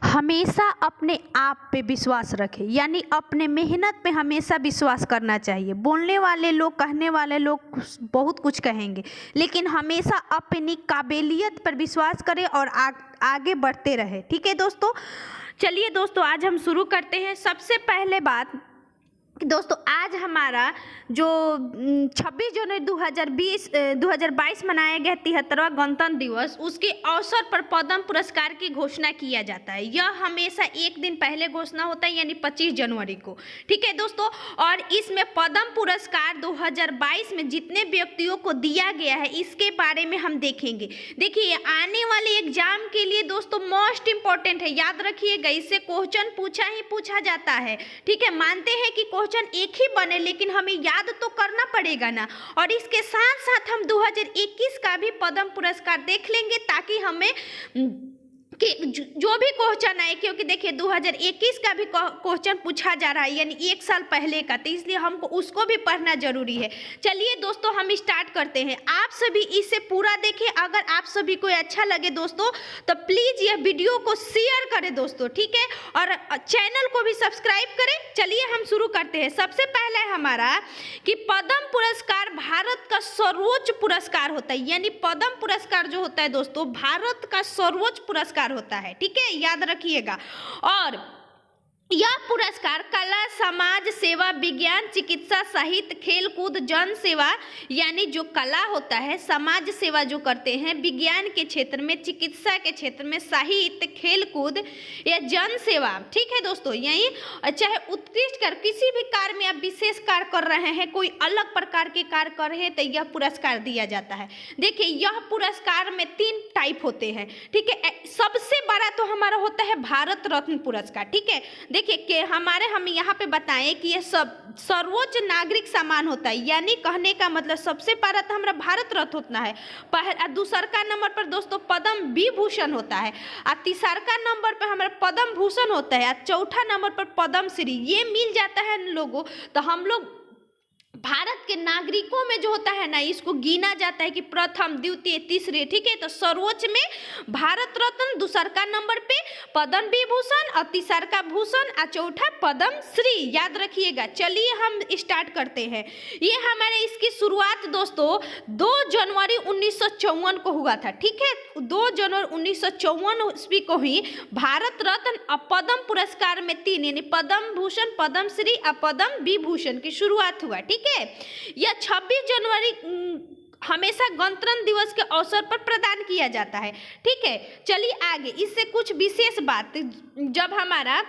हमेशा अपने आप पे विश्वास रखें, यानी अपने मेहनत पे हमेशा विश्वास करना चाहिए। बोलने वाले लोग, कहने वाले लोग बहुत कुछ कहेंगे, लेकिन हमेशा अपनी काबिलियत पर विश्वास करें और आगे बढ़ते रहे। ठीक है दोस्तों, चलिए दोस्तों आज हम शुरू करते हैं। सबसे पहले बात दोस्तों, आज हमारा जो 26 जनवरी 2022 मनाया गया 73वां गणतंत्र दिवस, उसके अवसर पर पद्म पुरस्कार की घोषणा किया जाता है। यह हमेशा एक दिन पहले घोषणा होता है, यानी 25 जनवरी को। ठीक है दोस्तों, और इसमें पद्म पुरस्कार 2022 में जितने व्यक्तियों को दिया गया है इसके बारे में हम देखेंगे। देखिए, आने वाले एग्जाम के लिए दोस्तों मोस्ट इंपॉर्टेंट है, याद रखिएगा। इससे क्वेश्चन पूछा जाता है। ठीक है, मानते हैं कि क्वेश्चन एक ही बने, लेकिन हमें याद तो करना पड़ेगा ना। और इसके साथ साथ हम 2021 का भी पद्म पुरस्कार देख लेंगे, ताकि हमें कि जो भी क्वेश्चन आए, क्योंकि देखिए 2021 का भी क्वेश्चन पूछा जा रहा है, यानी एक साल पहले का, तो इसलिए हमको उसको भी पढ़ना जरूरी है। चलिए दोस्तों हम स्टार्ट करते हैं। आप सभी इसे पूरा देखें। अगर आप सभी को अच्छा लगे दोस्तों तो प्लीज यह वीडियो को शेयर करें दोस्तों, ठीक है, और चैनल को भी सब्सक्राइब करें। चलिए हम शुरू करते हैं। सबसे पहला है हमारा कि पद्म पुरस्कार भारत का सर्वोच्च पुरस्कार होता है, यानी पद्म पुरस्कार जो होता है दोस्तों भारत का सर्वोच्च पुरस्कार होता है। ठीक है, याद रखिएगा। और यह पुरस्कार कला, समाज सेवा, विज्ञान, चिकित्सा, साहित्य, खेल कूद, जन सेवा, यानी जो कला होता है, समाज सेवा जो करते हैं विज्ञान के क्षेत्र में, चिकित्सा के क्षेत्र में, साहित्य, खेल कूद या जन सेवा। ठीक है दोस्तों, यही चाहे उत्कृष्ट कर किसी भी कार्य में आप विशेष कार्य कर रहे हैं, कोई अलग प्रकार के कार्य कर रहे हैं, तो यह पुरस्कार दिया जाता है। देखिए, यह पुरस्कार में 3 टाइप होते हैं। ठीक है, सबसे बड़ा तो हमारा होता है भारत रत्न पुरस्कार। ठीक है, देखिए कि हम यहाँ पे बताएं कि यह सब सर्वोच्च नागरिक सम्मान होता है, यानी कहने का मतलब सबसे पहला तो हमारा भारत रत्न होता है, दूसरा नंबर पर दोस्तों पद्म विभूषण होता है, और तीसरा नंबर पर हमारा पद्म भूषण होता है, और चौथा नंबर पर पद्म श्री। ये मिल जाता है लोगों, तो हम लोग भारत के नागरिकों में जो होता है ना, इसको गिना जाता है कि प्रथम, द्वितीय, तीसरे। ठीक है, तो सर्वोच्च में भारत रत्न, दूसरा नंबर पे पद्म विभूषण, और तीसरा भूषण, और चौथा पद्म श्री। याद रखिएगा। चलिए हम स्टार्ट करते हैं। ये हमारे इसकी शुरुआत दोस्तों 2 जनवरी 1954 को हुआ था। ठीक है, 2 जनवरी 1954 ईस्वी को ही भारत रत्न और पद्म पुरस्कार में 3, यानी पद्म भूषण, पद्म श्री और पद्म विभूषण की शुरुआत हुआ। ठीक है, यह 26 जनवरी हमेशा गणतंत्र दिवस के अवसर पर प्रदान किया जाता है। ठीक है, चलिए आगे। इससे कुछ विशेष बात, जब हमारा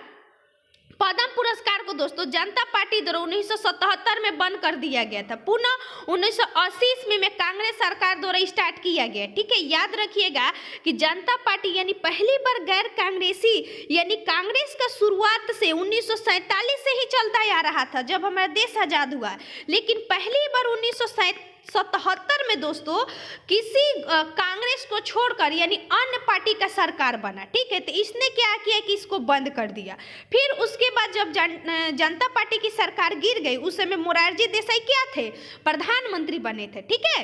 पद्म पुरस्कार को दोस्तों जनता पार्टी द्वारा 1977 में बंद कर दिया गया था, पुनः 1980 ईस्वी में कांग्रेस सरकार द्वारा स्टार्ट किया गया। ठीक है, याद रखिएगा कि जनता पार्टी यानी पहली बार गैर कांग्रेसी, यानी कांग्रेस का शुरुआत से 1947 से ही चलता आ रहा था जब हमारा देश आजाद हुआ, लेकिन पहली बार 1977 में दोस्तों किसी कांग्रेस को छोड़कर यानी अन्य पार्टी का सरकार बना। ठीक है, तो इसने क्या किया कि इसको बंद कर दिया। फिर उसके बाद जब जनता पार्टी की सरकार गिर गई, उस समय मोरारजी देसाई क्या थे, प्रधानमंत्री बने थे। ठीक है,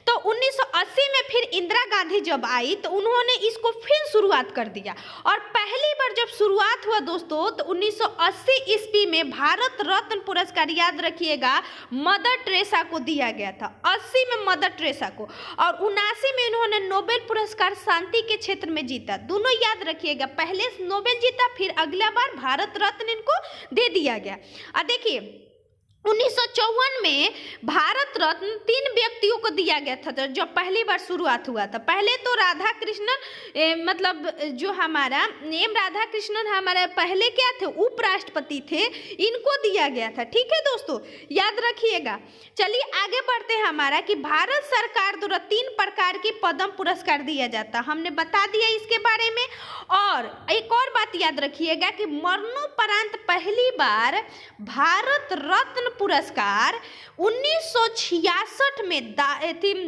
तो 1980 में फिर इंदिरा गांधी जब आई तो उन्होंने इसको फिर शुरुआत कर दिया। और पहली बार जब शुरुआत हुआ दोस्तों तो 1980 ईस्वी में भारत रत्न पुरस्कार, याद रखिएगा, मदर टेरेसा को दिया गया था। 80 में मदर टेरेसा को, और 79 में इन्होंने नोबेल पुरस्कार शांति के क्षेत्र में जीता। दोनों याद रखिएगा, पहले नोबेल जीता, फिर अगला बार भारत रत्न इनको दे दिया गया। और देखिए 1954 में भारत रत्न 3 व्यक्तियों को दिया गया था जब पहली बार शुरुआत हुआ था। पहले तो राधा कृष्णन, मतलब जो हमारा एम राधा कृष्णन हमारे पहले क्या थे, उपराष्ट्रपति थे, इनको दिया गया था। ठीक है दोस्तों, याद रखिएगा। चलिए आगे बढ़ते हैं। हमारा कि भारत सरकार द्वारा 3 प्रकार के पद्म पुरस्कार दिया जाता, हमने बता दिया इसके बारे में। और एक और बात याद रखिएगा कि मरणोपरांत पहली बार भारत रत्न पुरस्कार 1966 में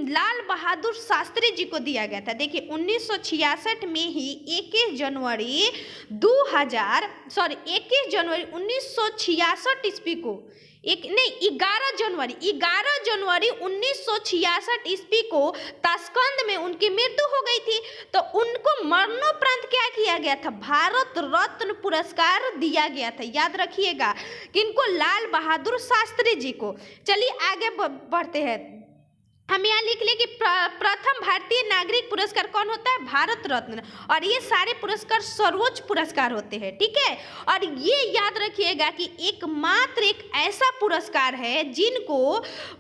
लाल बहादुर शास्त्री जी को दिया गया था। देखिए 1966 में ही 21 जनवरी 1966 ईस्वी को एक नहीं 11 जनवरी 1966 ईस्वी को ताशकंद में उनकी मृत्यु हो गई थी। तो उनको मरणोपरांत क्या किया गया था, भारत रत्न पुरस्कार दिया गया था। याद रखिएगा किनको, लाल बहादुर शास्त्री जी को। चलिए आगे बढ़ते हैं। हम यहाँ लिख लें कि प्रथम भारतीय नागरिक पुरस्कार कौन होता है, भारत रत्न। और ये सारे पुरस्कार सर्वोच्च पुरस्कार होते हैं, ठीक है। और ये याद रखिएगा कि एकमात्र एक ऐसा पुरस्कार है जिनको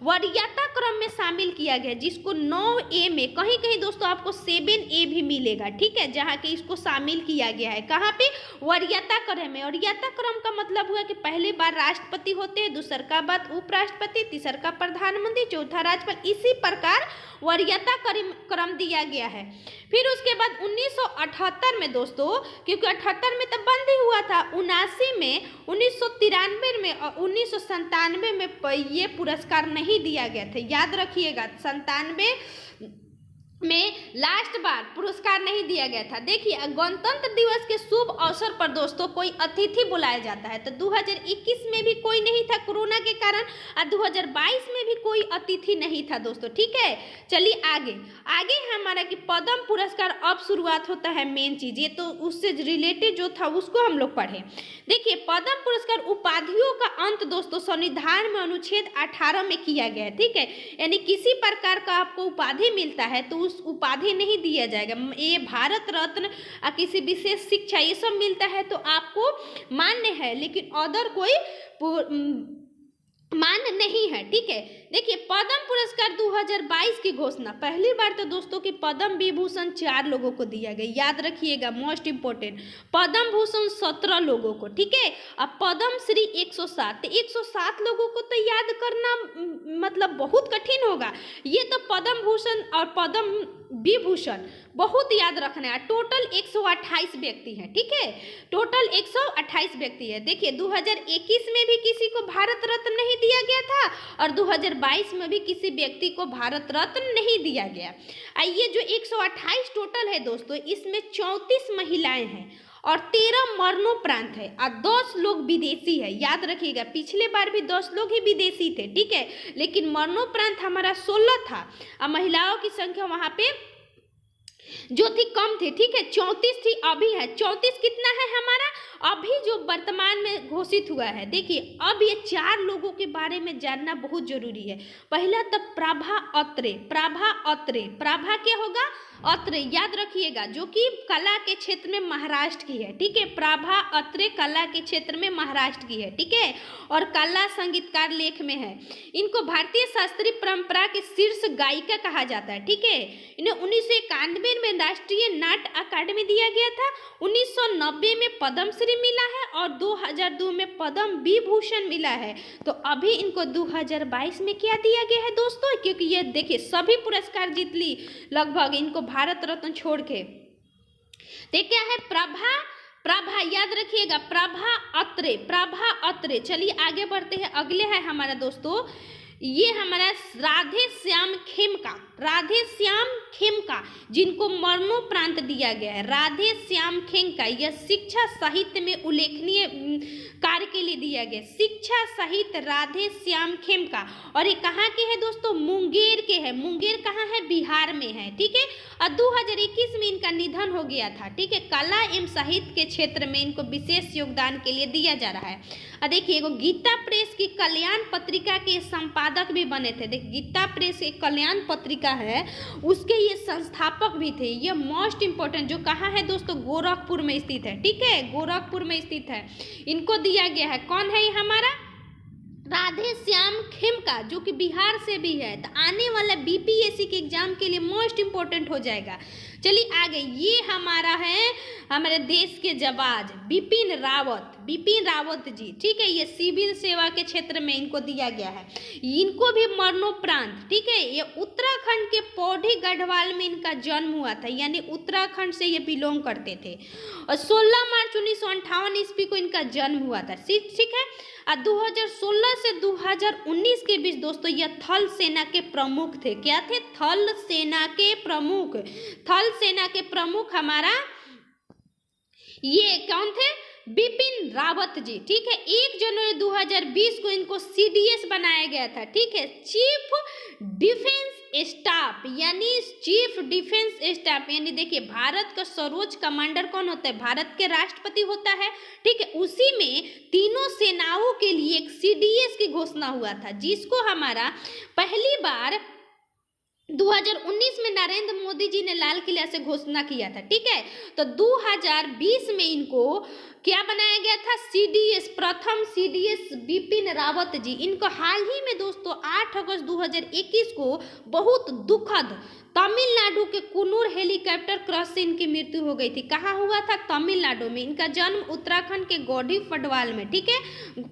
वरीयता क्रम में शामिल किया गया, जिसको 9A में, कहीं कहीं दोस्तों आपको 7A भी मिलेगा, ठीक है, जहाँ के इसको शामिल किया गया है। कहाँ पे, वरीयता क्रम में। वरीयता क्रम का मतलब हुआ कि पहली बार राष्ट्रपति होते हैं, दूसर का बाद उपराष्ट्रपति, तीसर का प्रधानमंत्री, चौथा राज्यपाल, इसी प्रकार वरीयता क्रम दिया गया है। फिर उसके बाद 1978 में दोस्तों, क्योंकि 78 में तो बंद ही हुआ था, 79 में, 1993 में और 1997 में ये पुरस्कार नहीं दिया गया था। याद रखिएगा 97 में लास्ट बार पुरस्कार नहीं दिया गया था। देखिए गणतंत्र दिवस के शुभ अवसर पर दोस्तों कोई अतिथि बुलाया जाता है, तो 2021 में भी कोई नहीं था कोरोना के कारण, और 2022 में भी कोई अतिथि नहीं था दोस्तों, ठीक है। चलिए आगे आगे हमारा कि पद्म पुरस्कार अब शुरुआत होता है, मेन चीज ये तो उससे रिलेटेड जो था उसको हम लोग पढ़े। देखिए पद्म पुरस्कार उपाधियों का अंत दोस्तों संविधान में अनुच्छेद 18 में किया गया है, ठीक है। यानी किसी प्रकार का आपको उपाधि मिलता है तो उपाधि नहीं दिया जाएगा। ये भारत रत्न किसी विशेष शिक्षा ये सब मिलता है तो आपको मान्य है, लेकिन अदर कोई मान्य नहीं है, ठीक है। देखिए पद्म पुरस्कार 2022 की घोषणा, पहली बार तो दोस्तों कि पद्म विभूषण 4 लोगों को दिया गया। याद रखिएगा मोस्ट इंपोर्टेंट, पद्म भूषण 17 लोगों को, ठीक है। अब पद्म श्री 107, तो 107 लोगों को तो याद करना मतलब बहुत कठिन होगा। ये तो पद्म भूषण और पद्म विभूषण बहुत याद रखना है। टोटल 128 व्यक्ति हैं, ठीक है, टोटल 128 व्यक्ति है। देखिए 2021 में भी किसी को भारत रत्न नहीं दिया गया था और 2022 में भी किसी व्यक्ति को भारत रत्न नहीं दिया गया। ये जो 128 टोटल है दोस्तों, इसमें 34 महिलाएं हैं और 13 मरणोपरांत है और 10 लोग विदेशी है। याद रखिएगा पिछले बार भी 10 लोग ही विदेशी थे, ठीक है, लेकिन मरणोपरांत हमारा 16 था और महिलाओं की संख्या वहां पे जो थी कम थी, ठीक है, 34 थी, अभी है 34। कितना है हमारा अभी जो वर्तमान में घोषित हुआ है। देखिए अब ये 4 लोगों के बारे में जानना बहुत जरूरी है। पहला तो प्रभा अत्रे, प्रभा क्या होगा, अत्रे, याद रखिएगा, जो कि कला के क्षेत्र में महाराष्ट्र की है, ठीक है। प्रभा अत्रे कला के क्षेत्र में महाराष्ट्र की है, ठीक है, और कला संगीतकार लेख में है। इनको भारतीय शास्त्रीय परंपरा के शीर्ष गायिका कहा जाता है, ठीक है। इन्हें 1991 में राष्ट्रीय नाट्य अकादमी दिया गया था, 1990 में पद्मश्री मिला है और 2002 में पद्म विभूषण मिला है। तो अभी इनको 2022 में क्या दिया गया है दोस्तों, क्योंकि ये देखिए सभी पुरस्कार जीत ली लगभग, इनको भारत रत्न छोड़ के। तो क्या है, प्रभा याद रखिएगा, प्रभा अत्रे। चलिए आगे बढ़ते हैं। अगले है हमारा दोस्तों, ये हमारा राधे श्याम खेमका, जिनको मरणोपरांत दिया गया है। राधे श्याम खेमका यह शिक्षा साहित्य में उल्लेखनीय कार्य के लिए दिया गया, शिक्षा साहित्य राधे श्याम खेमका। और ये कहाँ के हैं दोस्तों, मुंगेर के हैं। मुंगेर कहाँ है, बिहार में है, ठीक है। और 2021 में इनका निधन हो गया था, ठीक है। कला एवं साहित्य के क्षेत्र में इनको विशेष योगदान के लिए दिया जा रहा है। और देखिए गीता प्रेस की कल्याण पत्रिका के संपादक भी बने थे। देखिए गीता प्रेस एक कल्याण पत्रिका है, उसके ये संस्थापक भी थे। ये मोस्ट इंपोर्टेंट, जो कहाँ है दोस्तों, गोरखपुर में स्थित है, ठीक है, गोरखपुर में स्थित है। इनको दिया गया है। कौन है ये हमारा, राधे श्याम खेमका, जो कि बिहार से भी है। तो आने वाला बीपीएससी के एग्जाम के लिए मोस्ट इंपोर्टेंट हो जाएगा। चलिए आगे, ये हमारा है हमारे देश के जवान बिपिन रावत जी, ठीक है। ये सिविल सेवा के क्षेत्र में इनको दिया गया है। इनको भी मरणोपरांत, ठीक है। ये उत्तराखंड के पौड़ी गढ़वाल में इनका जन्म हुआ था, यानी उत्तराखंड से ये बिलोंग करते थे। और 16 मार्च 1958 ईस्वी को इनका जन्म हुआ था, ठीक है। और 2016 से 2019 के बीच दोस्तों यह थल सेना के प्रमुख थे। क्या थे, थल सेना के प्रमुख हमारा ये कौन थे, बिपिन रावत जी, ठीक है। 1 जनवरी 2020 को इनको CDS बनाया गया था, ठीक है, चीफ डिफेंस स्टाफ, यानी चीफ डिफेंस स्टाफ, यानी देखिए भारत का सर्वोच्च कमांडर कौन होता है, भारत के राष्ट्रपति होता है, ठीक है। उसी में तीनों सेनाओं के लिए एक CDS की घोषणा हुआ था, जिसको हमारा पहली बार 2019 में नरेंद्र मोदी जी ने लाल किला से घोषणा किया था, ठीक है। तो 2020 में इनको क्या बनाया गया था, CDS, प्रथम CDS बिपिन रावत जी। इनको हाल ही में दोस्तों 8 अगस्त 2021 को बहुत दुखद तमिलनाडु के कुन्नूर हेलीकॉप्टर क्रैश से इनकी मृत्यु हो गई थी। कहाँ हुआ था, तमिलनाडु में। इनका जन्म उत्तराखंड के गौड़ी फडवाल में, ठीक है,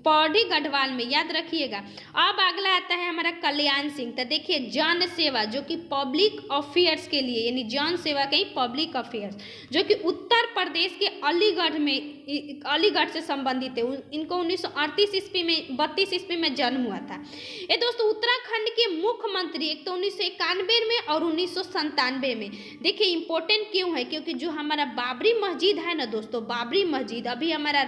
पौड़ी गढ़वाल में, याद रखिएगा। अब अगला आता है हमारा कल्याण सिंह। तो देखिए जन सेवा, जो कि पब्लिक अफेयर्स के लिए, यानी जन सेवा कहीं पब्लिक अफेयर्स, जो कि उत्तर प्रदेश के अलीगढ़ से संबंधित है। इनको 1938 ईस्वी में 32 ईस्वी में जन्म हुआ था। ये दोस्तों उत्तराखंड के मुख्यमंत्री एक तो 1991 में और 1997 में। देखिए इंपॉर्टेंट क्यों है, क्योंकि जो हमारा बाबरी मस्जिद है ना दोस्तों, बाबरी मस्जिद अभी हमारा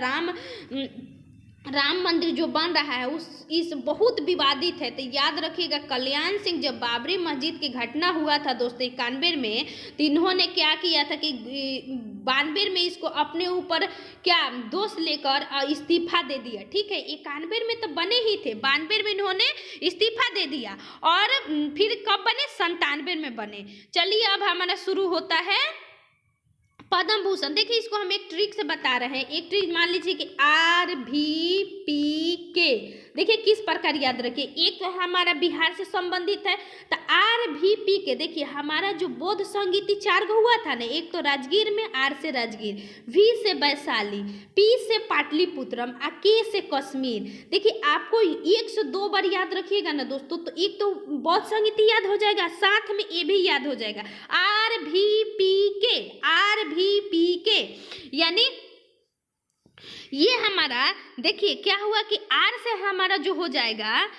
राम मंदिर जो बन रहा है इस बहुत विवादित है। तो याद रखिएगा कल्याण सिंह, जब बाबरी मस्जिद की घटना हुआ था दोस्तों 91 में, तो इन्होंने क्या किया था कि 92 में इसको अपने ऊपर क्या दोष लेकर इस्तीफा दे दिया, ठीक है। 91 में तो बने ही थे, 92 में इन्होंने इस्तीफा दे दिया और फिर कब बने, 97 में बने। चलिए अब हमारा शुरू होता है पद्म भूषण। देखिए इसको हम एक ट्रिक से बता रहे हैं। एक ट्रिक मान लीजिए कि RVPK, देखिए किस प्रकार याद रखिए। एक तो हमारा बिहार से संबंधित है, तो RVPK देखिए हमारा जो बौद्ध संगीति 4 गो हुआ था ना, एक तो राजगीर में, R से राजगीर, V से वैशाली, P से पाटलिपुत्रम, K से कश्मीर। देखिए आपको 1 से 2 बार याद रखिएगा ना दोस्तों, तो एक तो बौद्ध संगीति याद हो जाएगा, साथ में ये भी याद हो जाएगा, RVPK, यानी ये हमारा देखिए क्या हुआ कि R से हमारा जो हो जाएगा,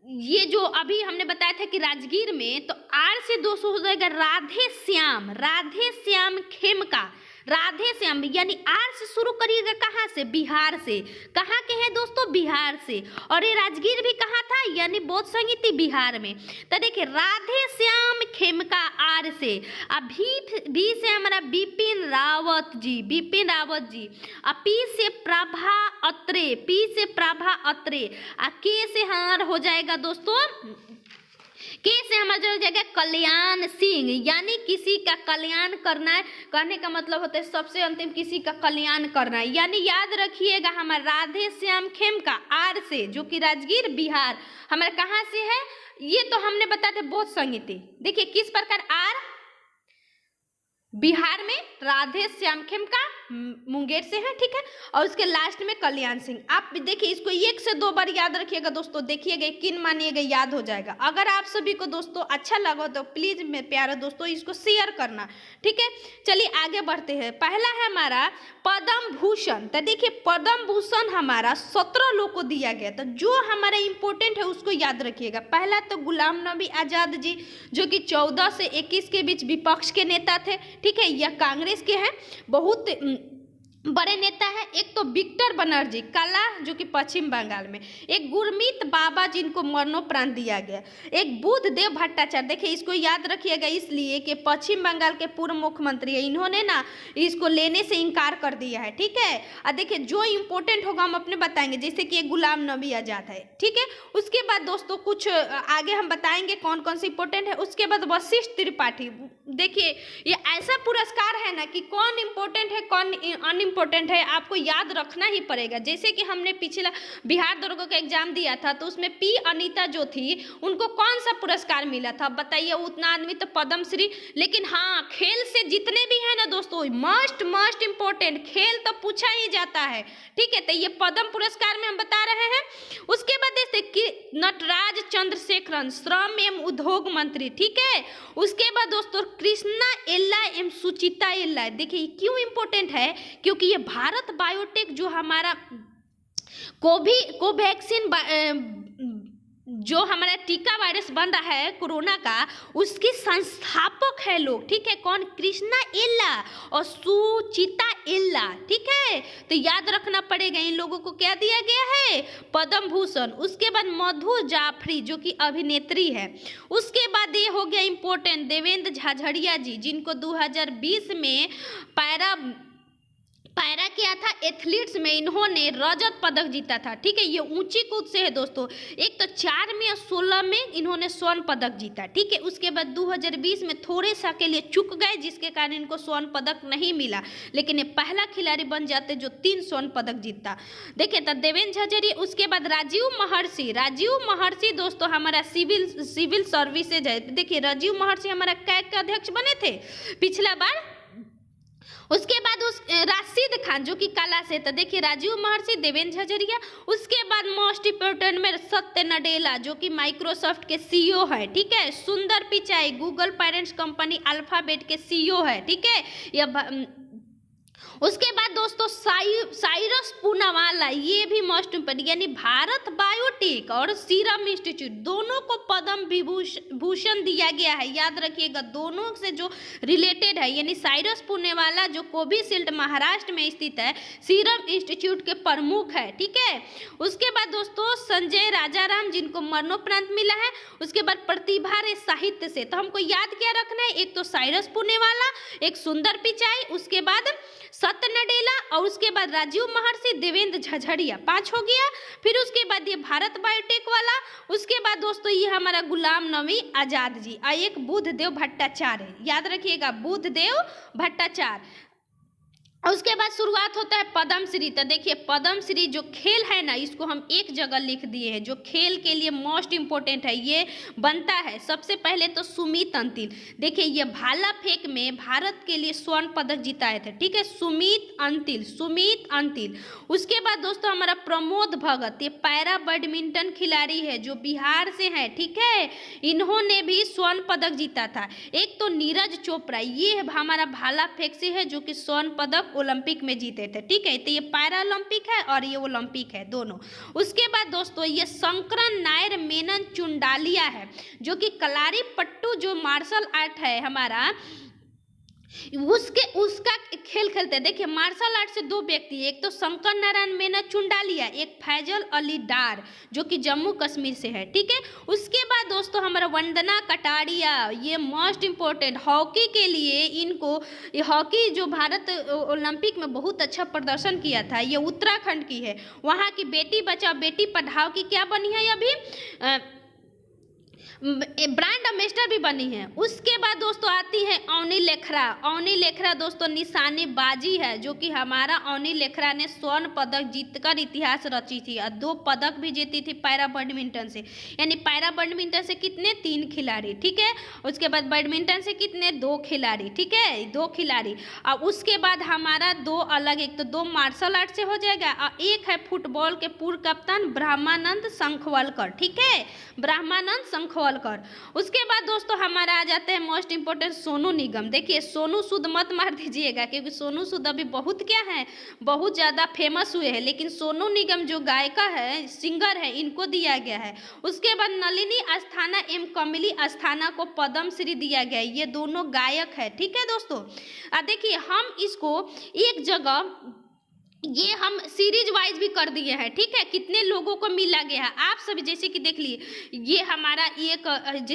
ये जो अभी हमने बताया था कि राजगीर में, तो R से 200 हो जाएगा राधे श्याम खेमका, राधे श्याम, यानी R से शुरू करिएगा, कहाँ से, बिहार से। कहाँ के हैं दोस्तों, बिहार से। और ये राजगीर भी कहाँ था, यानी बौद्ध संगीति बिहार में। तो देखिए राधे श्याम खेमका R से, भी से हमारा बिपिन रावत जी, P से प्रभा अत्रे, K से हमारा हो जाएगा दोस्तों, K से हमारा हो जाएगा कल्याण सिंह, यानी किसी का कल्याण करना है। करने का मतलब होता है सबसे अंतिम किसी का कल्याण करना है। यानी याद रखिएगा हमारा राधे श्याम खेमका R से, जो कि राजगीर बिहार हमारे कहाँ से है, ये तो हमने बताया था बौद्ध संगीति। देखिए किस प्रकार R बिहार में, राधे श्याम खेमका मुंगेर से है, ठीक है, और उसके लास्ट में कल्याण सिंह। आप देखिए इसको 1 से 2 बार याद रखिएगा दोस्तों, देखिएगा किन मानिएगा याद हो जाएगा। अगर आप सभी को दोस्तों अच्छा लगा तो प्लीज मेरे प्यारे दोस्तों इसको शेयर करना, ठीक है। चलिए आगे बढ़ते हैं। पहला है हमारा पद्म भूषण। तो देखिए पद्म भूषण हमारा 17 लोग को दिया गया, तो जो हमारा इंपॉर्टेंट है उसको याद रखिएगा। पहला तो गुलाम नबी आजाद जी, जो कि 14 से 21 के बीच विपक्ष के नेता थे, ठीक है, यह कांग्रेस के हैं, बहुत बड़े नेता है। एक तो विक्टर बनर्जी कला, जो कि पश्चिम बंगाल में। एक गुरमीत बाबा जिनको मरणोपरांत दिया गया। एक बुद्धदेव भट्टाचार्य, देखिए इसको याद रखिएगा इसलिए कि पश्चिम बंगाल के पूर्व मुख्यमंत्री है, इन्होंने ना इसको लेने से इनकार कर दिया है, ठीक है। और देखिए जो इम्पोर्टेंट होगा हम अपने बताएंगे, जैसे कि गुलाम नबी आजाद है, ठीक है। उसके बाद दोस्तों कुछ आगे हम बताएंगे कौन कौन से इंपॉर्टेंट है। उसके बाद वशिष्ठ त्रिपाठी, देखिए ये ऐसा पुरस्कार है ना कि कौन इम्पोर्टेंट है कौन अनइम्पोर्टेंट है, आपको याद रखना ही पड़ेगा। जैसे कि हमने पिछला बिहार दरोगा का एग्जाम दिया था, तो उसमें P अनीता जो थी उनको कौन सा पुरस्कार मिला था बताइए। उतना आदमी तो पद्मश्री, लेकिन हाँ खेल से जितने भी हैं ना दोस्तों, मस्ट इम्पोर्टेंट खेल तो पूछा ही जाता है, ठीक है। तो ये पद्म पुरस्कार में हम बता रहे हैं। उसके बाद देखते कि नटराज चंद्रशेखरन, श्रम एवं उद्योग मंत्री, ठीक है। उसके बाद दोस्तों कृष्णा एल्ला एवं सुचिता एल्ला, देखिए क्यों इंपॉर्टेंट है, क्योंकि ये भारत बायोटेक जो हमारा कोवैक्सीन जो हमारा टीका वायरस बन रहा है कोरोना का, उसकी संस्थापक है लोग, ठीक है, कौन? कृष्णा एल्ला और सुचिता एल्ला, ठीक है। तो याद रखना पड़ेगा, इन लोगों को क्या दिया गया है? पद्म भूषण। उसके बाद मधु जाफरी जो कि अभिनेत्री है। उसके बाद ये हो गया इम्पोर्टेंट, देवेंद्र झाझड़िया जी, जिनको 2020 में पैरा किया था एथलीट्स में, इन्होंने रजत पदक जीता था, ठीक है। ये ऊंची कूद से है दोस्तों, एक तो 4 में और 16 में इन्होंने स्वर्ण पदक जीता, ठीक है। उसके बाद 2020 में थोड़े सा के लिए चूक गए, जिसके कारण इनको स्वर्ण पदक नहीं मिला, लेकिन ये पहला खिलाड़ी बन जाते जो 3 स्वर्ण पदक जीता। देखिए तो देवेंद्र झाझड़िया। उसके बाद राजीव महर्षि दोस्तों हमारा सिविल सर्विसेज है। देखिए राजीव महर्षि हमारा कैग के अध्यक्ष बने थे पिछला बार। उसके बाद राशिद खान जो कि कला से, तो देखिए राजीव महर्षि, देवेंद्र झाझड़िया। उसके बाद मोस्ट इंपोर्टेंट में सत्य नडेला जो कि माइक्रोसॉफ्ट के सीईओ है, ठीक है। सुंदर Pichai Google parents company alphabet के सीईओ है, ठीक है। उसके बाद दोस्तों साइरस पूनावाला, ये भी मोस्ट इंपोर्टेंट, यानी भारत बायोटेक और सीरम इंस्टीट्यूट दोनों को पद्म भूषण दिया गया है। याद रखिएगा, दोनों से जो रिलेटेड है, यानी साइरस पूनावाला जो कोविशील्ड महाराष्ट्र में स्थित है, सीरम इंस्टीट्यूट के प्रमुख है, ठीक है। उसके बाद दोस्तों संजय राजाराम जिनको मरणोपरांत मिला है। उसके बाद प्रतिभा रे साहित्य से, तो हमको याद क्या रखना है? एक तो साइरस पूनावाला, एक सुंदर पिचाई, उसके बाद सत्य नडेला, और उसके बाद राजीव महर्षि, देवेंद्र झाझड़िया, 5 हो गया। फिर उसके बाद ये भारत बायोटेक वाला। उसके बाद दोस्तों ये हमारा गुलाम नबी आजाद जी, और एक बुद्धदेव भट्टाचार्य, याद रखिएगा बुद्धदेव भट्टाचार्य। उसके बाद शुरुआत होता है पद्मश्री। तो देखिए पद्मश्री जो खेल है ना, इसको हम एक जगह लिख दिए हैं, जो खेल के लिए मोस्ट इंपोर्टेंट है, ये बनता है सबसे पहले तो सुमित अंतिल। देखिए ये भाला फेंक में भारत के लिए स्वर्ण पदक जिताए थे, ठीक है, सुमित अंतिल। उसके बाद दोस्तों हमारा प्रमोद भगत, ये पैरा बैडमिंटन खिलाड़ी है जो बिहार से है, ठीक है, इन्होंने भी स्वर्ण पदक जीता था। एक तो नीरज चोपड़ा, ये हमारा भाला फेंक से है जो कि स्वर्ण पदक ओलंपिक में जीते थे, ठीक है। तो ये पैरा ओलंपिक है और ये ओलंपिक है दोनों। उसके बाद दोस्तों ये शंकरन नायर मेनन चुंडालिया है जो कि कलारी पट्टू जो मार्शल आर्ट है हमारा, उसका खेल खेलते हैं। देखिए मार्शल आर्ट से 2 व्यक्ति, एक तो शंकर नारायण मेनन चुंडालिया, एक फैजल अली डार जो कि जम्मू कश्मीर से है, ठीक है। उसके बाद दोस्तों हमारा वंदना कटारिया, ये मोस्ट इंपोर्टेंट हॉकी के लिए, इनको ये हॉकी जो भारत ओलंपिक में बहुत अच्छा प्रदर्शन किया था, ये उत्तराखंड की है। वहाँ की बेटी बचाओ बेटी पढ़ाओ की क्या बनी है अभी, ब्रांड एम्बेसडर भी बनी है। उसके बाद दोस्तों आती है अवनी लेखरा दोस्तों निशानेबाजी है, जो कि हमारा अवनी लेखरा ने स्वर्ण पदक जीतकर इतिहास रची थी और 2 पदक भी जीती थी पैरा बैडमिंटन से। यानी पैरा बैडमिंटन से कितने 3 खिलाड़ी, ठीक है। उसके बाद बैडमिंटन से कितने 2 खिलाड़ी, ठीक है, 2 खिलाड़ी। और उसके बाद हमारा 2 अलग, एक तो 2 मार्शल आर्ट से हो जाएगा और एक है फुटबॉल के पूर्व कप्तान ब्रह्मानंद शंखवलकर, ठीक है, ब्रह्मानंद शंखवलकर। उसके बाद दोस्तों हमारा आ जाते हैं मोस्ट इंपोर्टेंट सोनू निगम। देखिए सोनू सूद मत मार दीजिएगा, क्योंकि सोनू सूद अभी बहुत क्या है, बहुत ज़्यादा फेमस हुए हैं, लेकिन सोनू निगम जो गायिका है, सिंगर है, इनको दिया गया है। उसके बाद नलिनी अस्थाना एवं कमली अस्थाना को पद्मश्री दिया गया है, ये दोनों गायक है, ठीक है दोस्तों। देखिए हम इसको एक जगह ये हम सीरीज वाइज भी कर दिए हैं, ठीक है, कितने लोगों को मिला गया है आप सभी, जैसे कि देख लिए ये हमारा एक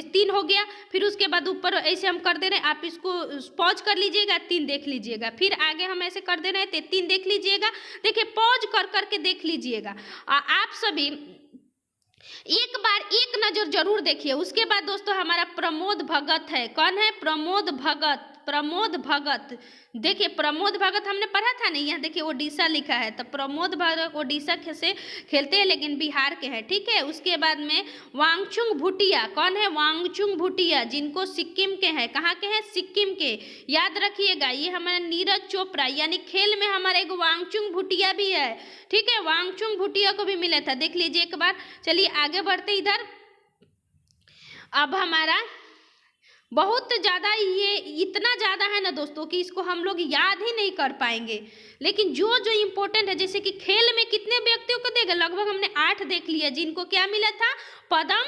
3 हो गया, फिर उसके बाद ऊपर ऐसे हम कर दे रहे हैं, आप इसको पॉज कर लीजिएगा, 3 देख लीजिएगा, फिर आगे हम ऐसे कर दे रहे हैं 3 देख लीजिएगा। देखिए पॉज कर करके देख लीजिएगा आप सभी, एक बार एक नज़र जरूर देखिए। उसके बाद दोस्तों हमारा प्रमोद भगत है, कौन है, प्रमोद भगत। देखिए प्रमोद भगत हमने पढ़ा था नहीं, यहाँ देखिए ओडिशा लिखा है, तो प्रमोद भगत ओडिशा से खेलते हैं लेकिन बिहार के हैं, ठीक है। उसके बाद में वांगचुंग भूटिया, कौन है, वांगचुंग भूटिया, जिनको सिक्किम के हैं, कहाँ के हैं, सिक्किम के, याद रखिएगा। ये हमारा नीरज चोपड़ा, यानी खेल में हमारा एक वांगचुंग भूटिया भी है, ठीक है, वांगचुंग भूटिया को भी मिला था, देख लीजिए एक बार। चलिए आगे बढ़ते इधर। अब हमारा बहुत ज़्यादा, ये इतना ज़्यादा है ना दोस्तों कि इसको हम लोग याद ही नहीं कर पाएंगे। लेकिन जो जो इम्पोर्टेंट है, जैसे कि खेल में कितने व्यक्तियों को देगा, लगभग हमने 8 देख लिया जिनको क्या मिला था, पद्म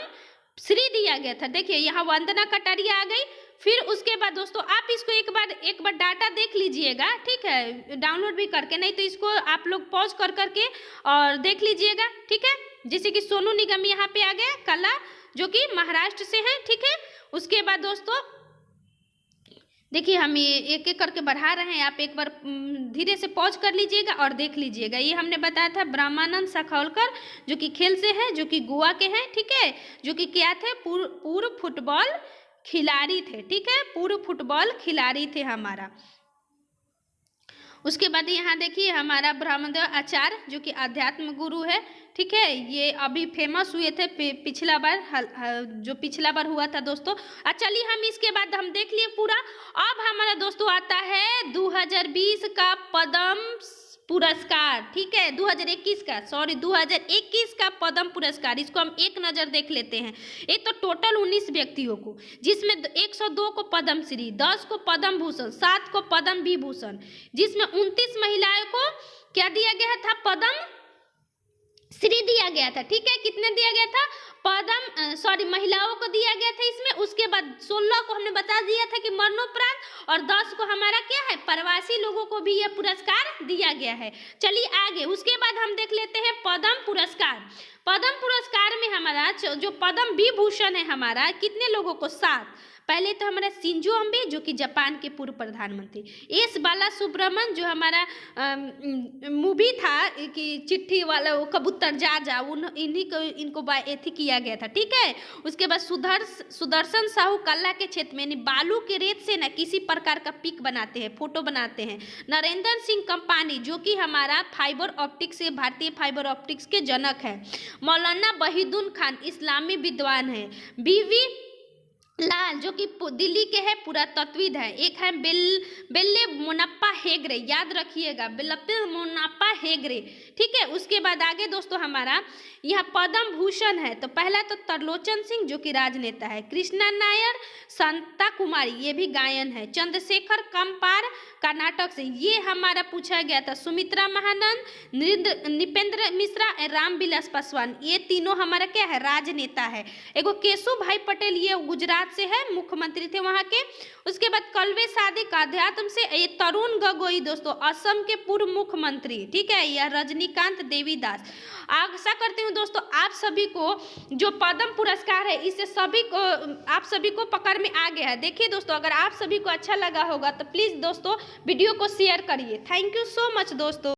श्री दिया गया था। देखिए यहाँ वंदना कटारिया आ गई। फिर उसके बाद दोस्तों आप इसको एक बार डाटा देख लीजिएगा, ठीक है, डाउनलोड भी करके, नहीं तो इसको आप लोग पॉज कर करके और देख लीजिएगा, ठीक है। जैसे कि सोनू निगम यहाँ पे आ गया, कला, जो कि महाराष्ट्र से है, ठीक है। उसके बाद दोस्तों देखिए हम ये एक एक करके बढ़ा रहे हैं, आप एक बार धीरे से पॉज कर लीजिएगा और देख लीजिएगा। ये हमने बताया था ब्रह्मानंद सखोलकर, जो कि खेल से है, जो कि गोवा के हैं, ठीक है, जो कि क्या थे, पूर्व फुटबॉल खिलाड़ी थे, ठीक है, पूर्व फुटबॉल खिलाड़ी थे हमारा। उसके बाद यहाँ देखिए हमारा ब्रह्मदेव आचार्य, जो कि अध्यात्म गुरु है, ठीक है, ये अभी फेमस हुए थे पिछला बार, जो पिछला बार हुआ था दोस्तों। चलिए हम इसके बाद हम देख लिए पूरा। अब हमारा दोस्तों आता है 2020 का पद्म पुरस्कार, ठीक है, 2021 का पद्म पुरस्कार। इसको हम एक नज़र देख लेते हैं। एक तो टोटल 19 व्यक्तियों को, जिसमें 102 को पद्म श्री, 10 को पद्म भूषण, 7 को पद्म विभूषण, जिसमें 29 महिलाओं को क्या दिया गया था, पद्म श्री दिया गया था, ठीक है। कितने दिया गया था, महिलाओं को दिया गया था इसमें। उसके बाद 16 को हमने बता दिया था कि मरणोपरांत, और 10 को हमारा क्या है, प्रवासी लोगों को भी यह पुरस्कार दिया गया है। चलिए आगे, उसके बाद हम देख लेते हैं पद्म पुरस्कार। पद्म पुरस्कार में हमारा जो पद्म विभूषण है हमारा, कितने लोगों को, 7। पहले तो हमारा शिंजो अबे, जो कि जापान के पूर्व प्रधानमंत्री, एस बाला सुब्रमण्यम, जो हमारा मूवी था कि चिट्ठी वाला, वो कबूतर जा इन्हीं को इनको एथी किया गया था, ठीक है। उसके बाद सुदर्शन साहू कला के क्षेत्र में, यानी बालू के रेत से ना किसी प्रकार का पिक बनाते हैं, फोटो बनाते हैं। नरेंद्र सिंह कंपानी, जो कि हमारा फाइबर ऑप्टिक्स, भारतीय फाइबर ऑप्टिक्स के जनक है। मौलाना वहीदुल खान इस्लामी विद्वान है। बीवी लाल, जो कि दिल्ली के है, पुरातत्वविद है। एक है बेल्ले मोनाप्पा हेगड़े, याद रखिएगा, बेल्ले मोनाप्पा हेगड़े, ठीक है। उसके बाद आगे दोस्तों हमारा यहाँ पद्म भूषण है, तो पहला तो तरलोचन सिंह, जो कि राजनेता है। कृष्णा नायर, शांता कुमारी, ये भी गायन है। चंद्रशेखर कंपार, कर्नाटक से, ये हमारा पूछा गया था। सुमित्रा महानंद, नृपेंद्र मिश्रा, रामविलास पासवान, ये तीनों हमारा क्या है, राजनेता है। एगो केशु भाई पटेल, ये गुजरात से है, मुख्यमंत्री थे वहाँ के। उसके बाद कलवे सादिक अध्यात्म से, ये तरुण गोगोई दोस्तों, असम के पूर्व मुख्यमंत्री, ठीक है। यह रजनीकांत देवीदास। आशा करती हूँ दोस्तों आप सभी को जो पद्म पुरस्कार है, इससे आप सभी को पकड़ में आ गया है। देखिए दोस्तों, अगर आप सभी को अच्छा लगा होगा तो प्लीज़ दोस्तों वीडियो को शेयर करिए। थैंक यू सो मच दोस्तों।